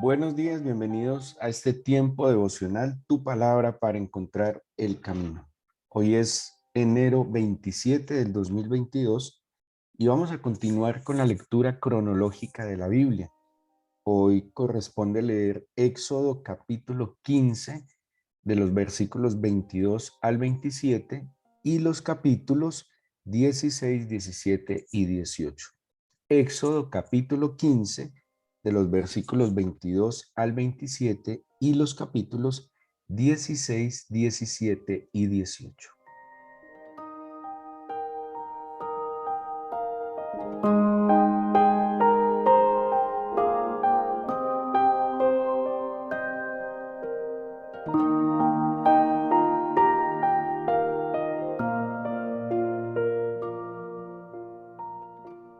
Buenos días, bienvenidos a este tiempo devocional, tu palabra para encontrar el camino. Hoy es enero 27 del 2022 y vamos a continuar con la lectura cronológica de la Biblia. Hoy corresponde leer Éxodo capítulo 15 de los versículos 22 al 27 y los capítulos 16, 17 y 18. Éxodo capítulo 15 de los versículos 22 al 27 y los capítulos 16, 17 y 18.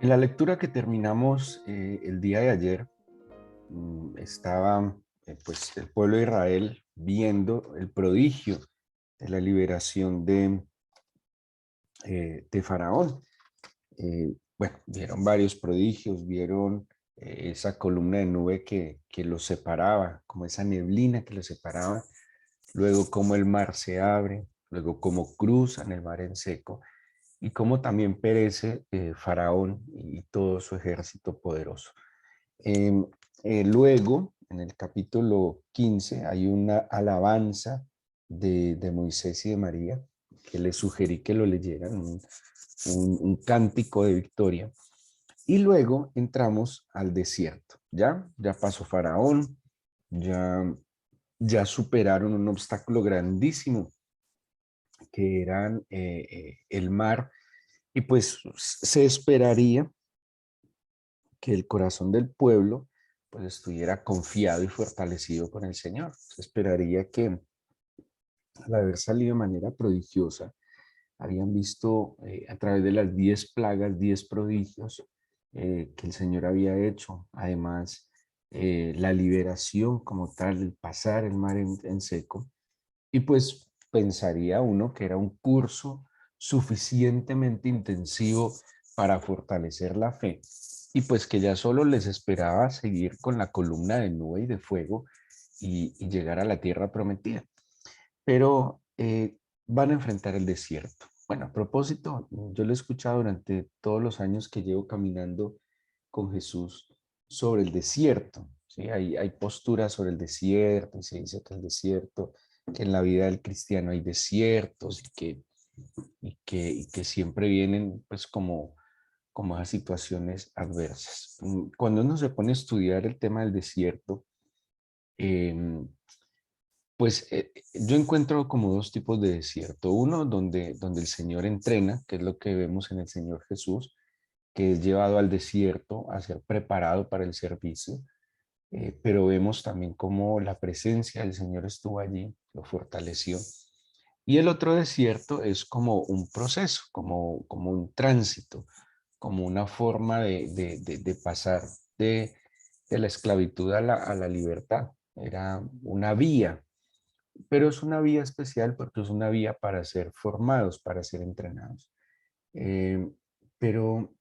En la lectura que terminamos el día de ayer, estaba pues el pueblo de Israel viendo el prodigio de la liberación de Faraón. Bueno, vieron varios prodigios, vieron esa columna de nube que los separaba, como esa neblina que los separaba, luego cómo el mar se abre, luego cómo cruzan el mar en seco y cómo también perece Faraón y todo su ejército poderoso. Em, Luego, en el capítulo 15, hay una alabanza de Moisés y de María, que les sugerí que lo leyeran, un cántico de victoria. Y luego entramos al desierto. Ya pasó Faraón, ya, ya superaron un obstáculo grandísimo que eran el mar, y pues se esperaría que el corazón del pueblo pues estuviera confiado y fortalecido con el Señor. Se esperaría que al haber salido de manera prodigiosa, habían visto a través de las 10 plagas, 10 prodigios que el Señor había hecho. Además, la liberación como tal, el pasar el mar en seco. Y pues pensaría uno que era un curso suficientemente intensivo para fortalecer la fe y pues que ya solo les esperaba seguir con la columna de nube y de fuego y llegar a la tierra prometida. Pero van a enfrentar el desierto. Bueno, a propósito, yo lo he escuchado durante todos los años que llevo caminando con Jesús sobre el desierto. ¿Sí? Hay posturas sobre el desierto y se dice que el desierto, que en la vida del cristiano hay desiertos y que siempre vienen pues como esas situaciones adversas. Cuando uno se pone a estudiar el tema del desierto, em, pues yo encuentro como dos tipos de desierto. Uno donde el Señor entrena, que es lo que vemos en el Señor Jesús, que es llevado al desierto a ser preparado para el servicio. Pero vemos también cómo la presencia del Señor estuvo allí, lo fortaleció. Y el otro desierto es como un proceso, como un tránsito, como una forma de pasar de, de la esclavitud a la libertad. Era una vía, pero es una vía especial porque es una vía para ser formados, para ser entrenados. Eh, pero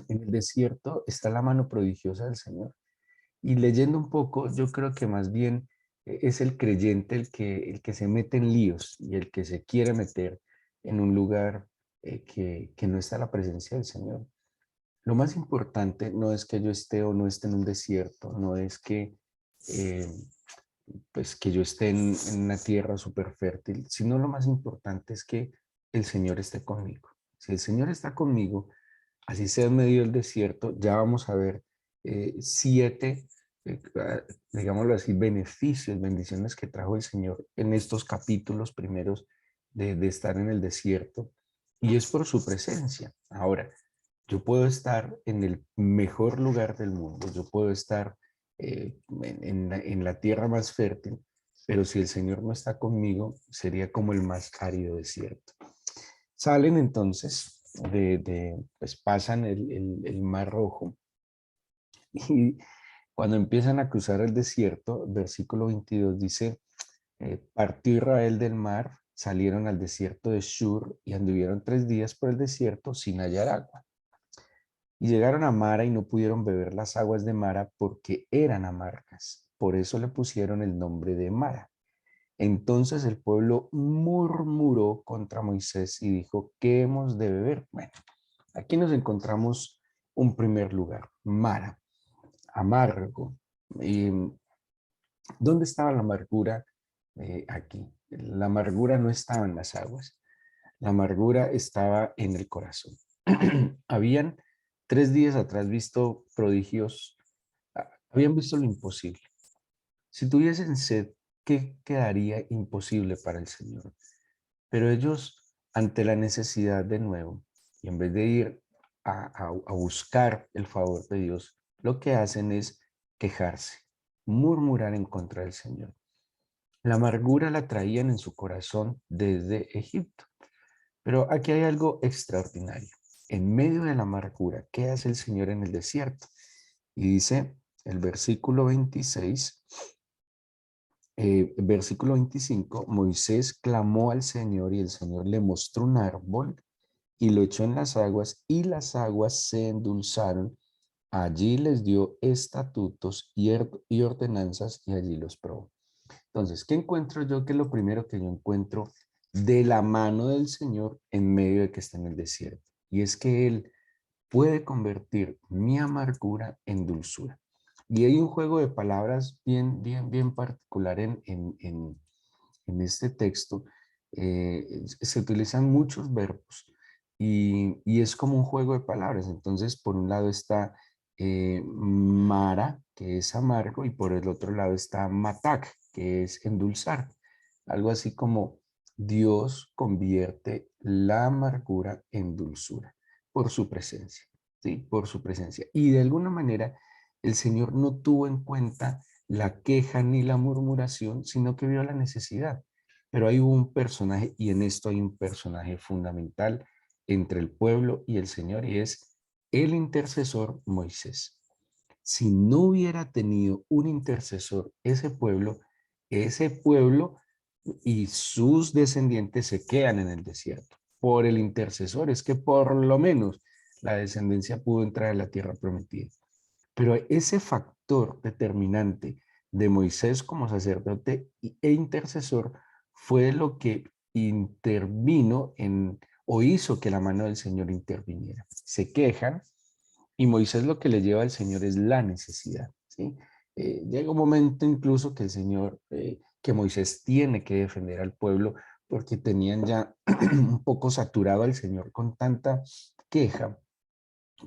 en el desierto está la mano prodigiosa del Señor. Y leyendo un poco, yo creo que más bien es el creyente el que se mete en líos y el que se quiere meter en un lugar que no está la presencia del Señor. Lo más importante no es que yo esté o no esté en un desierto, no es eh, pues que yo esté en una tierra súper fértil, sino lo más importante es que el Señor esté conmigo. Si el Señor está conmigo, así sea en medio del desierto, ya vamos a ver 7, digámoslo así, beneficios, bendiciones que trajo el Señor en estos capítulos primeros de estar en el desierto, y es por su presencia. Ahora, yo puedo estar en el mejor lugar del mundo, yo puedo estar en la tierra más fértil, pero si el Señor no está conmigo, sería como el más árido desierto. Salen entonces, pues pasan el Mar Rojo y cuando empiezan a cruzar el desierto, versículo 22 dice, partió Israel del mar, salieron al desierto de Shur y anduvieron 3 días por el desierto sin hallar agua. Y llegaron a Mara y no pudieron beber las aguas de Mara porque eran amargas. Por eso le pusieron el nombre de Mara. Entonces el pueblo murmuró contra Moisés y dijo, ¿qué hemos de beber? Bueno, aquí nos encontramos un primer lugar, Mara, amargo. Y, ¿dónde estaba la amargura aquí? La amargura no estaba en las aguas, la amargura estaba en el corazón. Habían 3 días atrás visto prodigios, habían visto lo imposible. Si tuviesen sed, ¿qué quedaría imposible para el Señor? Pero ellos, ante la necesidad de nuevo, y en vez de ir a buscar el favor de Dios, lo que hacen es quejarse, murmurar en contra del Señor. La amargura la traían en su corazón desde Egipto. Pero aquí hay algo extraordinario. En medio de la amargura, ¿qué hace el Señor en el desierto? Y dice el versículo 26, versículo 25, Moisés clamó al Señor y el Señor le mostró un árbol y lo echó en las aguas y las aguas se endulzaron. Allí les dio estatutos y ordenanzas y allí los probó. Entonces, ¿qué encuentro yo? Que es lo primero que yo encuentro de la mano del Señor en medio de que está en el desierto. Y es que Él puede convertir mi amargura en dulzura. Y hay un juego de palabras bien particular en este texto. Se utilizan muchos verbos y es como un juego de palabras. Entonces, por un lado está Mara, que es amargo, y por el otro lado está Matak, que es endulzar. Algo así como Dios convierte la amargura en dulzura por su presencia, ¿sí? Por su presencia. Y de alguna manera el Señor no tuvo en cuenta la queja ni la murmuración, sino que vio la necesidad. Pero hay un personaje, y en esto hay un personaje fundamental entre el pueblo y el Señor, y es el intercesor Moisés. Si no hubiera tenido un intercesor, ese pueblo y sus descendientes se quedan en el desierto. Por el intercesor es que por lo menos la descendencia pudo entrar a la tierra prometida. Pero ese factor determinante de Moisés como sacerdote e intercesor fue lo que intervino o hizo que la mano del Señor interviniera. Se quejan y Moisés lo que le lleva al Señor es la necesidad, ¿sí? Llega un momento incluso que que Moisés tiene que defender al pueblo porque tenían ya un poco saturado al Señor con tanta queja,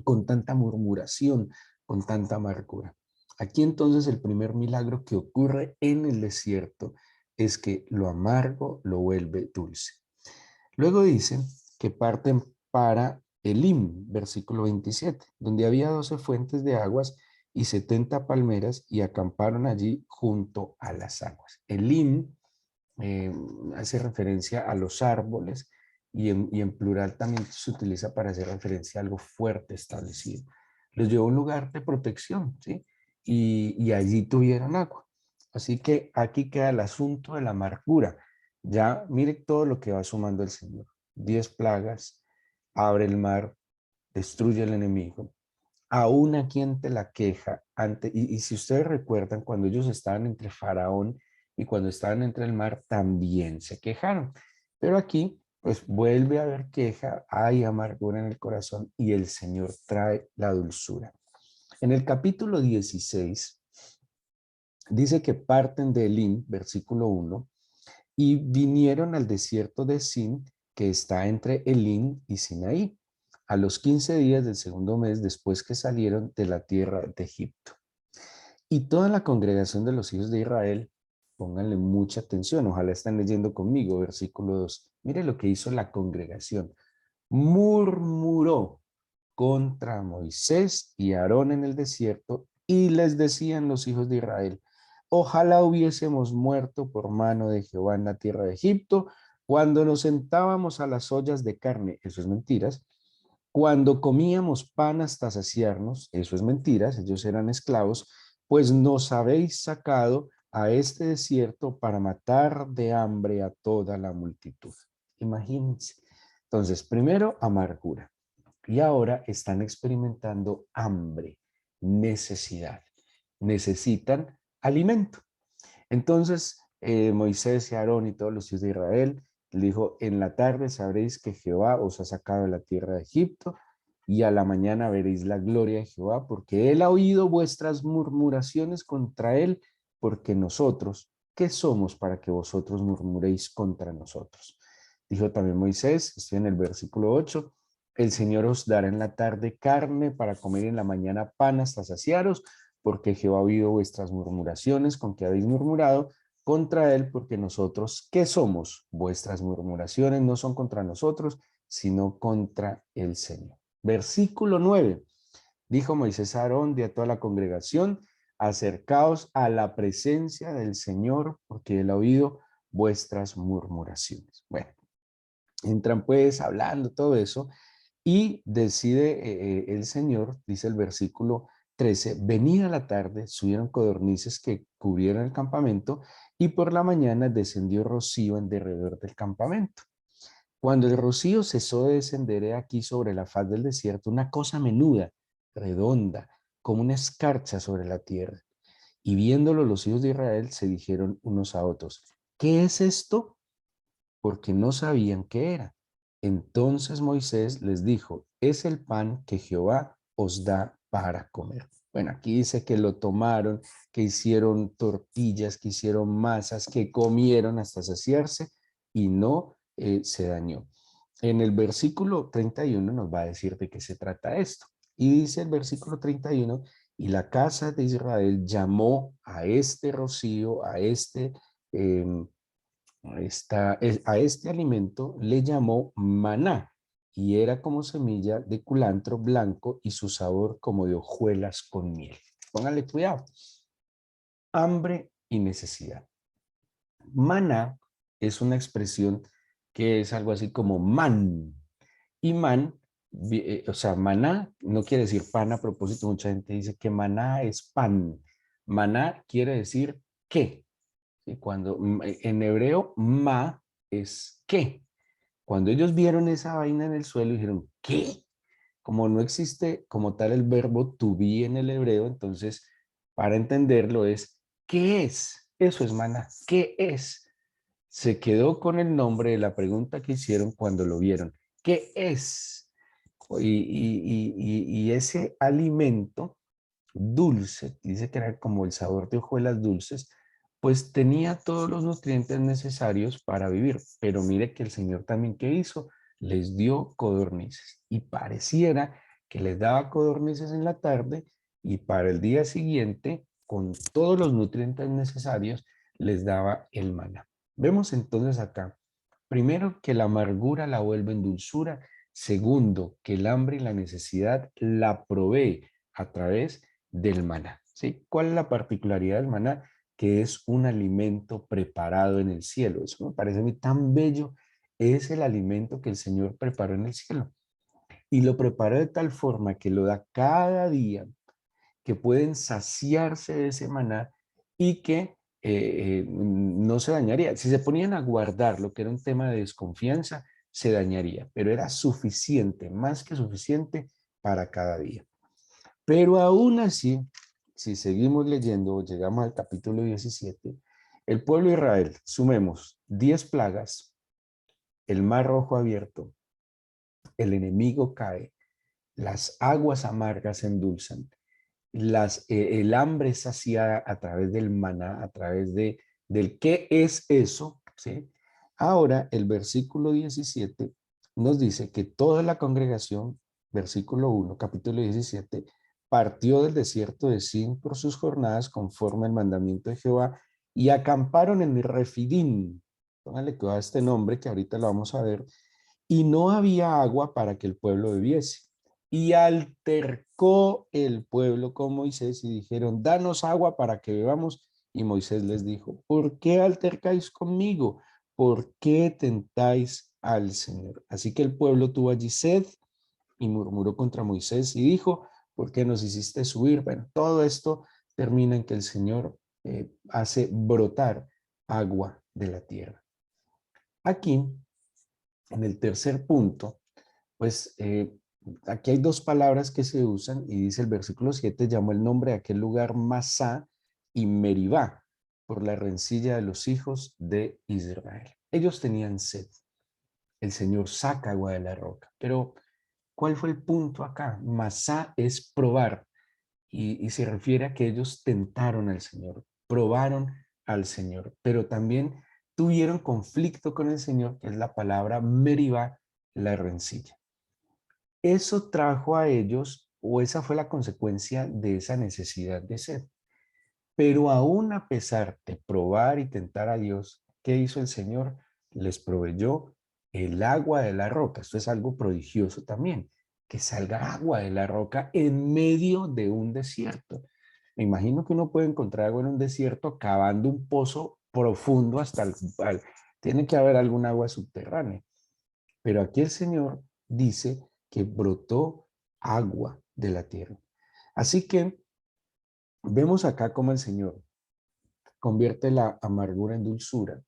con tanta murmuración, con tanta amargura. Aquí entonces el primer milagro que ocurre en el desierto es que lo amargo lo vuelve dulce. Luego dicen que parten para Elim, versículo 27, donde había 12 fuentes de aguas y 70 palmeras y acamparon allí junto a las aguas. Elim eh, hace referencia a los árboles y en plural también se utiliza para hacer referencia a algo fuerte establecido. Los llevó a un lugar de protección, ¿sí? Y allí tuvieron agua. Así que aquí queda el asunto de la amargura. Ya mire todo lo que va sumando el Señor. 10 plagas, abre el mar, destruye al enemigo. Aún aquí ante la queja, y si ustedes recuerdan, cuando ellos estaban entre Faraón y cuando estaban entre el mar, también se quejaron. Pero aquí, pues vuelve a haber queja, hay amargura en el corazón y el Señor trae la dulzura. En el capítulo 16, dice que parten de Elim, versículo 1, y vinieron al desierto de Sin, que está entre Elim y Sinaí, a los 15 días del segundo mes después que salieron de la tierra de Egipto. Y toda la congregación de los hijos de Israel, pónganle mucha atención, ojalá estén leyendo conmigo, versículo 2. Mire lo que hizo la congregación. Murmuró contra Moisés y Aarón en el desierto y les decían los hijos de Israel, ojalá hubiésemos muerto por mano de Jehová en la tierra de Egipto, cuando nos sentábamos a las ollas de carne, eso es mentiras, cuando comíamos pan hasta saciarnos, eso es mentiras, ellos eran esclavos, pues nos habéis sacado a este desierto para matar de hambre a toda la multitud. Imagínense. Entonces, primero, amargura. y ahora están experimentando hambre, necesidad. Necesitan alimento. Entonces Moisés y Aarón y todos los hijos de Israel le dijo, en la tarde sabréis que Jehová os ha sacado de la tierra de Egipto y a la mañana veréis la gloria de Jehová, porque él ha oído vuestras murmuraciones contra él, porque nosotros, ¿qué somos para que vosotros murmuréis contra nosotros? Dijo también Moisés, estoy en el versículo 8, el Señor os dará en la tarde carne para comer, en la mañana pan hasta saciaros, porque Jehová ha oído vuestras murmuraciones con que habéis murmurado contra él, porque nosotros, ¿qué somos? Vuestras murmuraciones no son contra nosotros, sino contra el Señor. Versículo 9. Dijo Moisés a Aarón y a toda la congregación, acercaos a la presencia del Señor, porque él ha oído vuestras murmuraciones. Bueno, entran pues hablando todo eso y decide el Señor, dice el versículo 13, venida la tarde, subieron codornices que cubrieron el campamento y por la mañana descendió rocío en derredor del campamento. Cuando el rocío cesó de descender aquí sobre la faz del desierto, una cosa menuda, redonda, como una escarcha sobre la tierra. Y viéndolo los hijos de Israel se dijeron unos a otros, ¿qué es esto? Porque no sabían qué era. Entonces Moisés les dijo, es el pan que Jehová os da para comer. Bueno, aquí dice que lo tomaron, que hicieron tortillas, que hicieron masas, que comieron hasta saciarse y no se dañó. En el versículo 31 nos va a decir de qué se trata esto. Y dice el versículo 31, y la casa de Israel llamó a este rocío, eh, a este alimento le llamó maná y era como semilla de culantro blanco y su sabor como de hojuelas con miel. Póngale cuidado. Hambre y necesidad. Maná es una expresión que es algo así como man. Y man, o sea, maná no quiere decir pan a propósito. Mucha gente dice que maná es pan. Maná quiere decir qué. Y cuando en hebreo ma es qué. Cuando ellos vieron esa vaina en el suelo dijeron, ¿qué? Como no existe como tal el verbo to be en el hebreo, entonces para entenderlo es, ¿qué es? Eso es maná, ¿qué es? Se quedó con el nombre de la pregunta que hicieron cuando lo vieron. ¿Qué es? Y ese alimento dulce, dice que era como el sabor de hojuelas dulces, pues tenía todos los nutrientes necesarios para vivir. Pero mire que el Señor también, ¿qué hizo? Les dio codornices y pareciera que les daba codornices en la tarde y para el día siguiente, con todos los nutrientes necesarios, les daba el maná. Vemos entonces acá, primero, que la amargura la vuelve en dulzura. Segundo, que el hambre y la necesidad la provee a través del maná, ¿sí? ¿Cuál es la particularidad del maná? Que es un alimento preparado en el cielo. Eso me parece a mí tan bello. Es el alimento que el Señor preparó en el cielo. Y lo preparó de tal forma que lo da cada día, que pueden saciarse de ese maná y que no se dañaría. Si se ponían a guardar lo que era un tema de desconfianza, se dañaría, pero era suficiente, más que suficiente para cada día. Pero aún así, si seguimos leyendo, llegamos al capítulo 17, el pueblo de Israel, sumemos 10 plagas, el mar rojo abierto, el enemigo cae, las aguas amargas se endulzan, el hambre es saciada a través del maná, a través del qué es eso, ¿sí? Ahora el versículo 17 nos dice que toda la congregación, versículo 1, capítulo 17, partió del desierto de Sin por sus jornadas conforme al mandamiento de Jehová y acamparon en Refidim. Póngale cuidado a este nombre que ahorita lo vamos a ver. Y no había agua para que el pueblo bebiese. Y altercó el pueblo con Moisés y dijeron, danos agua para que bebamos. Y Moisés les dijo, ¿por qué altercáis conmigo? ¿Por qué tentáis al Señor? Así que el pueblo tuvo allí sed y murmuró contra Moisés y dijo, ¿por qué nos hiciste subir? Bueno, todo esto termina en que el Señor hace brotar agua de la tierra. Aquí, en el tercer punto, pues Aquí hay dos palabras que se usan y dice el versículo 7, llamó el nombre de aquel lugar Masá y Meribá, por la rencilla de los hijos de Israel. Ellos tenían sed. El Señor saca agua de la roca. Pero, ¿cuál fue el punto acá? Masá es probar y se refiere a que ellos tentaron al Señor, probaron al Señor, pero también tuvieron conflicto con el Señor, que es la palabra Meribá, la rencilla. Eso trajo a ellos, o esa fue la consecuencia de esa necesidad de sed. Pero aún a pesar de probar y tentar a Dios, ¿qué hizo el Señor? Les proveyó el agua de la roca. Esto es algo prodigioso también, que salga agua de la roca en medio de un desierto. Me imagino que uno puede encontrar agua en un desierto cavando un pozo profundo hasta tiene que haber algún agua subterránea. Pero aquí el Señor dice que brotó agua de la tierra. Así que vemos acá cómo el Señor convierte la amargura en dulzura.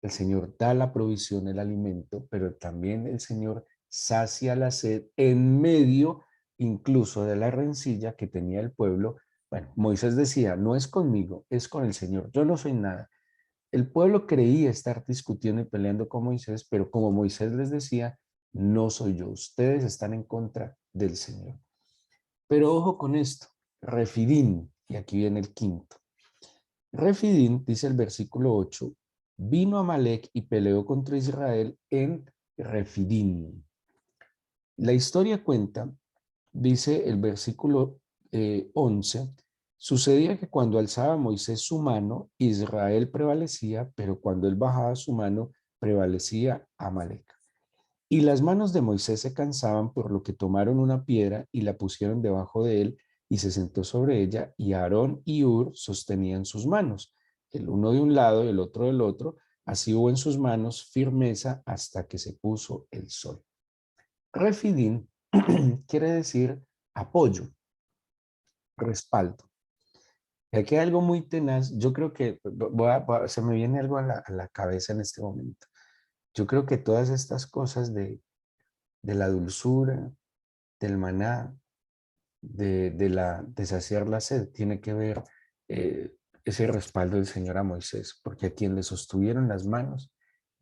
El Señor da la provisión, el alimento, pero también el Señor sacia la sed en medio incluso de la rencilla que tenía el pueblo. Bueno, Moisés decía, no es conmigo, es con el Señor, yo no soy nada. El pueblo creía estar discutiendo y peleando con Moisés, pero como Moisés les decía, no soy yo, ustedes están en contra del Señor. Pero ojo con esto, Refidín, y aquí viene el quinto. Refidín, dice el versículo 8, vino Amalek y peleó contra Israel en Refidín. La historia cuenta, dice el versículo 11, sucedía que cuando alzaba Moisés su mano, Israel prevalecía, pero cuando él bajaba su mano, prevalecía Amalek. Y las manos de Moisés se cansaban, por lo que tomaron una piedra y la pusieron debajo de él, y se sentó sobre ella, y Aarón y Hur sostenían sus manos, el uno de un lado y el otro del otro. Así hubo en sus manos firmeza hasta que se puso el sol. Refidín quiere decir apoyo, respaldo. Y aquí hay algo muy tenaz. Yo creo que se me viene algo a la cabeza en este momento. Yo creo que todas estas cosas de la dulzura, del maná, de saciar la sed, tiene que ver ese respaldo del Señor a Moisés, porque a quien le sostuvieron las manos,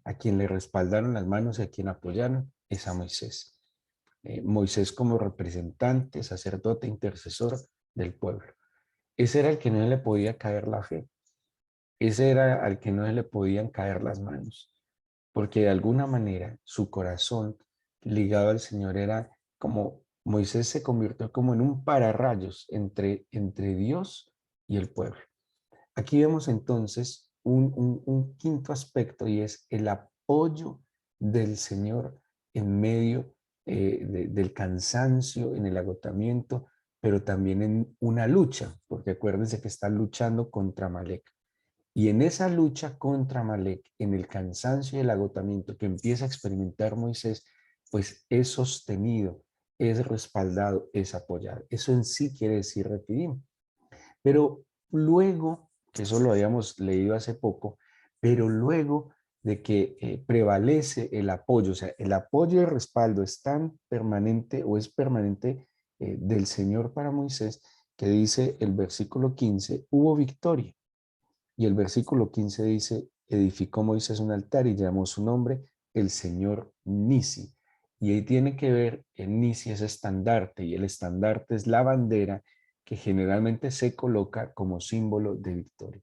a quien le respaldaron las manos y a quien apoyaron es a Moisés. Moisés como representante, sacerdote, intercesor del pueblo. Ese era el que no le podía caer la fe. Ese era al que no le podían caer las manos, porque de alguna manera su corazón ligado al Señor era como Moisés se convirtió como en un pararrayos entre Dios y el pueblo. Aquí vemos entonces un quinto aspecto y es el apoyo del Señor en medio del cansancio, en el agotamiento, pero también en una lucha, porque acuérdense que está luchando contra Amalek. Y en esa lucha contra Amalek, en el cansancio y el agotamiento que empieza a experimentar Moisés, pues es sostenido, es respaldado, es apoyado. Eso en sí quiere decir refidim. Pero luego, que eso lo habíamos leído hace poco, pero luego de que prevalece el apoyo, o sea, el apoyo y el respaldo es tan permanente o es permanente del Señor para Moisés, que dice el versículo 15, hubo victoria. Y el versículo 15 dice, edificó Moisés un altar y llamó su nombre el Señor Nisi. Y ahí tiene que ver, el Nisi es estandarte y el estandarte es la bandera que generalmente se coloca como símbolo de victoria.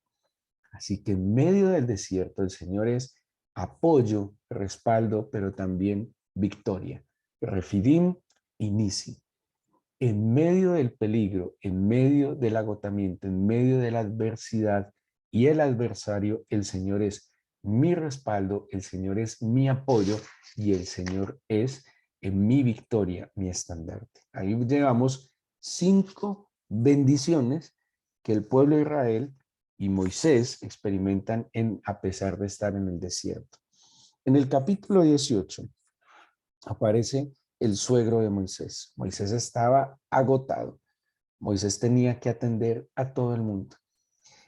Así que en medio del desierto el Señor es apoyo, respaldo, pero también victoria. Refidim y Nisi. En medio del peligro, en medio del agotamiento, en medio de la adversidad y el adversario, el Señor es mi respaldo, el Señor es mi apoyo y el Señor es en mi victoria, mi estandarte. Ahí llevamos 5 bendiciones que el pueblo de Israel y Moisés experimentan a pesar de estar en el desierto. En el capítulo 18 aparece el suegro de Moisés. Moisés estaba agotado. Moisés tenía que atender a todo el mundo.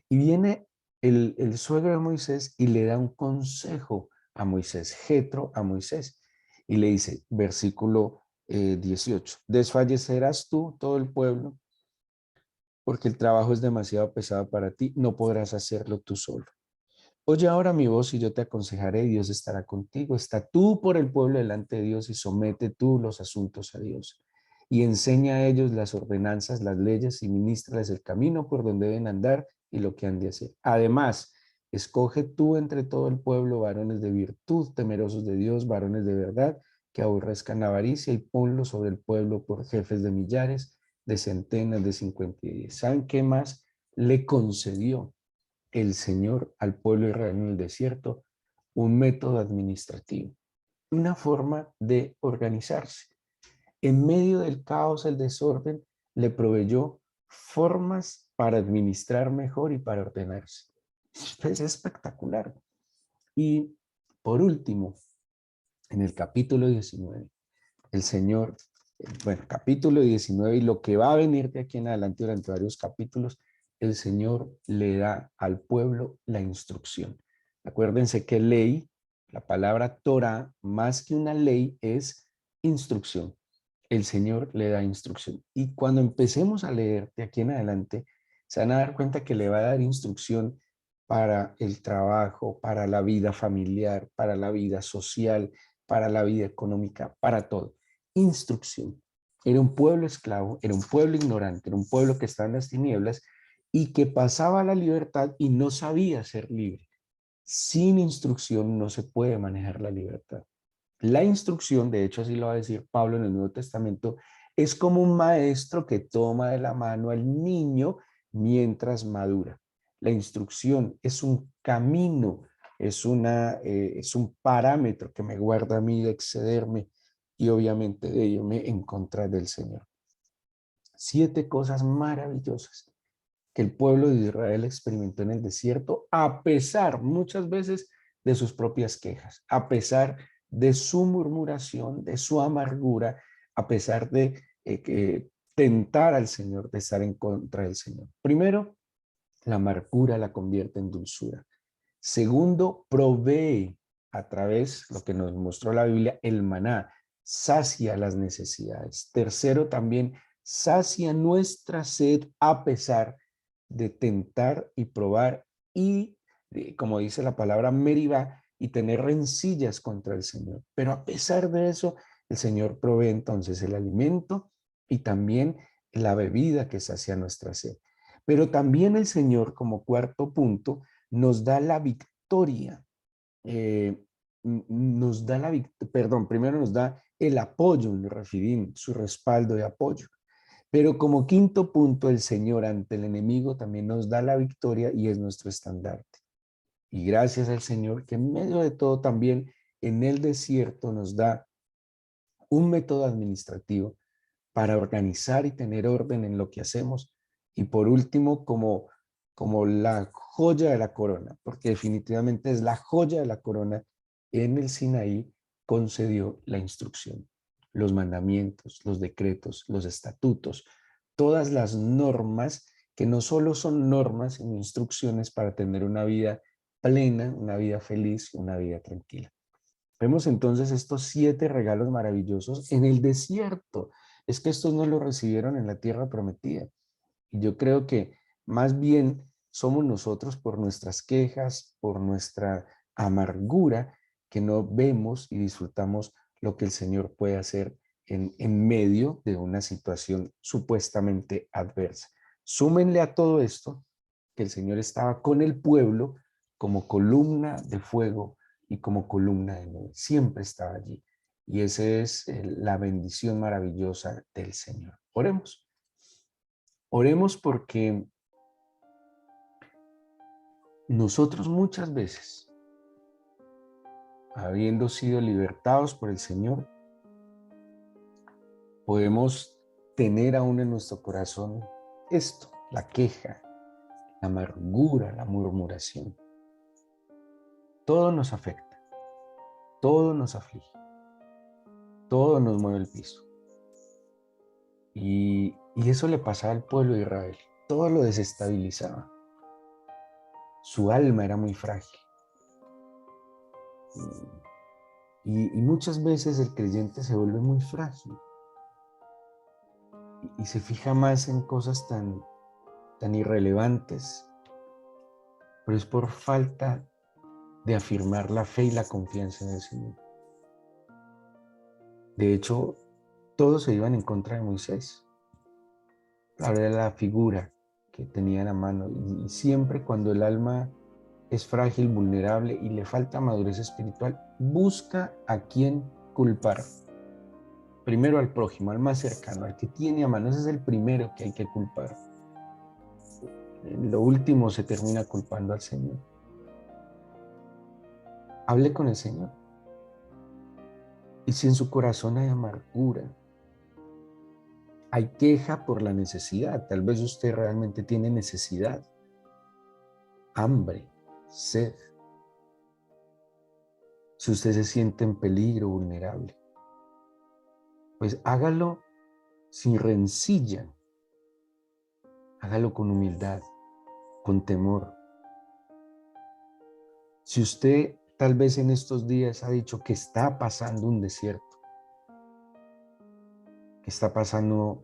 Y viene el suegro de Moisés y le da un consejo a Moisés, Jetro a Moisés. Y le dice, versículo 18. Desfallecerás tú, todo el pueblo, porque el trabajo es demasiado pesado para ti, no podrás hacerlo tú solo. Oye ahora mi voz y yo te aconsejaré, Dios estará contigo. Está tú por el pueblo delante de Dios y somete tú los asuntos a Dios. Y enseña a ellos las ordenanzas, las leyes y ministrales el camino por donde deben andar y lo que han de hacer. Además, escoge tú entre todo el pueblo varones de virtud, temerosos de Dios, varones de verdad, que aborrezcan la avaricia y ponlos sobre el pueblo por jefes de millares, de centenas, de 50 y 10. ¿Saben qué más le concedió el Señor al pueblo de Israel en el desierto? Un método administrativo, una forma de organizarse. En medio del caos, el desorden, le proveyó formas para administrar mejor y para ordenarse. Es espectacular. Y por último, en el capítulo 19, el Señor, bueno, capítulo 19 y lo que va a venir de aquí en adelante durante varios capítulos, el Señor le da al pueblo la instrucción. Acuérdense que ley, la palabra Torah, más que una ley, es instrucción. El Señor le da instrucción. Y cuando empecemos a leer de aquí en adelante, se van a dar cuenta que le va a dar instrucción para el trabajo, para la vida familiar, para la vida social, para la vida económica, para todo. Instrucción. Era un pueblo esclavo, era un pueblo ignorante, era un pueblo que estaba en las tinieblas y que pasaba a la libertad y no sabía ser libre. Sin instrucción no se puede manejar la libertad. La instrucción, de hecho así lo va a decir Pablo en el Nuevo Testamento, es como un maestro que toma de la mano al niño mientras madura. La instrucción es un camino, es un parámetro que me guarda a mí de excederme y obviamente de irme en contra del Señor. 7 cosas maravillosas que el pueblo de Israel experimentó en el desierto, a pesar muchas veces de sus propias quejas, a pesar de su murmuración, de su amargura, a pesar de tentar al Señor, de estar en contra del Señor. Primero, la amargura la convierte en dulzura. Segundo, provee a través, lo que nos mostró la Biblia, el maná, sacia las necesidades. Tercero, también sacia nuestra sed a pesar de tentar y probar y, como dice la palabra, meribá, y tener rencillas contra el Señor. Pero a pesar de eso, el Señor provee entonces el alimento y también la bebida que sacia nuestra sed. Pero también el Señor, como cuarto punto, nos da la victoria. Nos da la victoria, perdón, primero nos da el apoyo, el refidim, su respaldo de apoyo. Pero como quinto punto, el Señor ante el enemigo también nos da la victoria y es nuestro estandarte. Y gracias al Señor que en medio de todo también en el desierto nos da un método administrativo para organizar y tener orden en lo que hacemos. Y por último, como la joya de la corona, porque definitivamente es la joya de la corona, en el Sinaí concedió la instrucción, los mandamientos, los decretos, los estatutos, todas las normas que no solo son normas, sino instrucciones para tener una vida plena, una vida feliz, una vida tranquila. Vemos entonces estos 7 regalos maravillosos en el desierto. Es que estos no los recibieron en la tierra prometida. Y yo creo que más bien somos nosotros por nuestras quejas, por nuestra amargura, que no vemos y disfrutamos lo que el Señor puede hacer en medio de una situación supuestamente adversa. Súmenle a todo esto que el Señor estaba con el pueblo como columna de fuego y como columna de nube. Siempre estaba allí. Y esa es la bendición maravillosa del Señor. Oremos. Oremos porque nosotros muchas veces, habiendo sido libertados por el Señor, podemos tener aún en nuestro corazón esto, la queja, la amargura, la murmuración. Todo nos afecta, todo nos aflige, todo nos mueve el piso. Y eso le pasaba al pueblo de Israel, todo lo desestabilizaba. Su alma era muy frágil. Y muchas veces el creyente se vuelve muy frágil. y se fija más en cosas tan irrelevantes, pero es por falta de afirmar la fe y la confianza en el Señor. De hecho, todos se iban en contra de Moisés. Ahora era la figura que tenía en la mano, y siempre cuando el alma es frágil, vulnerable y le falta madurez espiritual, busca a quién culpar. Primero al prójimo, al más cercano, al que tiene a mano. Ese es el primero que hay que culpar. En lo último se termina culpando al Señor. Hable con el Señor. Y si en su corazón hay amargura, hay queja por la necesidad, tal vez usted realmente tiene necesidad, hambre, sed. Si usted se siente en peligro, vulnerable, pues hágalo sin rencilla, hágalo con humildad, con temor. Si usted tal vez en estos días ha dicho que está pasando un desierto, que está pasando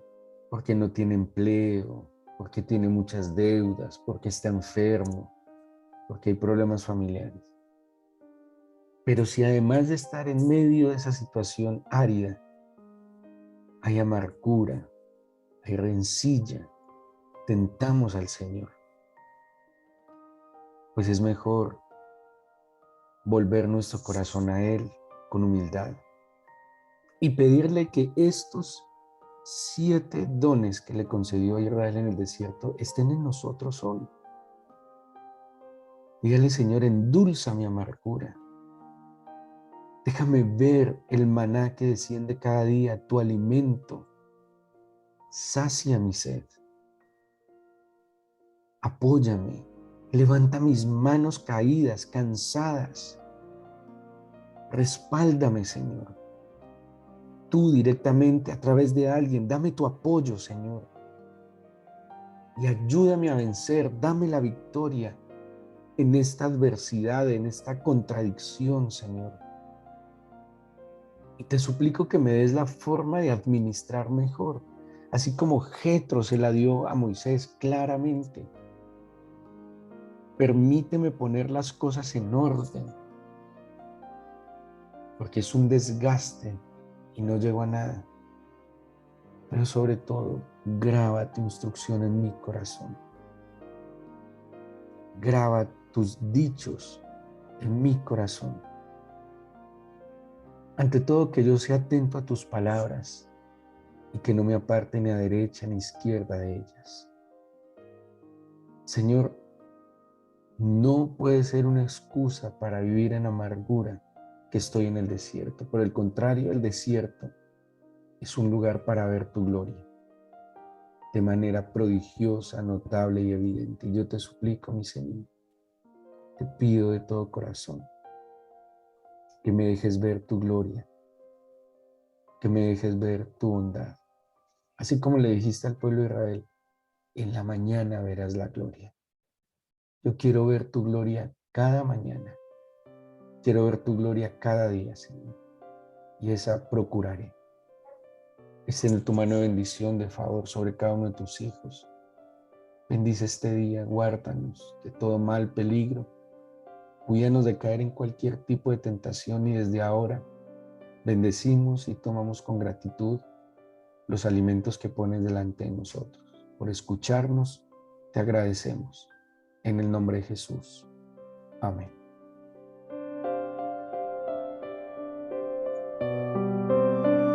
porque no tiene empleo, porque tiene muchas deudas, porque está enfermo, porque hay problemas familiares. Pero si además de estar en medio de esa situación árida, hay amargura, hay rencilla, tentamos al Señor, pues es mejor volver nuestro corazón a Él con humildad y pedirle que estos 7 dones que le concedió a Israel en el desierto estén en nosotros hoy. Dígale, Señor, endulza mi amargura. Déjame ver el maná que desciende cada día, tu alimento. Sacia mi sed. Apóyame. Levanta mis manos caídas, cansadas. Respáldame, Señor. Tú directamente a través de alguien, dame tu apoyo, Señor. Y ayúdame a vencer, dame la victoria en esta adversidad, en esta contradicción, Señor. Y te suplico que me des la forma de administrar mejor, así como Jetro se la dio a Moisés claramente. Permíteme poner las cosas en orden, porque es un desgaste y no llego a nada. Pero sobre todo, graba tu instrucción en mi corazón. Graba tus dichos en mi corazón. Ante todo, que yo sea atento a tus palabras y que no me aparte ni a derecha ni a izquierda de ellas. Señor, no puede ser una excusa para vivir en amargura que estoy en el desierto. Por el contrario, el desierto es un lugar para ver tu gloria de manera prodigiosa, notable y evidente. Y yo te suplico, mi Señor, te pido de todo corazón que me dejes ver tu gloria, que me dejes ver tu bondad. Así como le dijiste al pueblo de Israel, en la mañana verás la gloria. Yo quiero ver tu gloria cada mañana. Quiero ver tu gloria cada día, Señor. Y esa procuraré. Extiende tu mano de bendición, de favor sobre cada uno de tus hijos. Bendice este día, guárdanos de todo mal, peligro. Cuídanos de caer en cualquier tipo de tentación y desde ahora bendecimos y tomamos con gratitud los alimentos que pones delante de nosotros. Por escucharnos, te agradecemos. En el nombre de Jesús. Amén.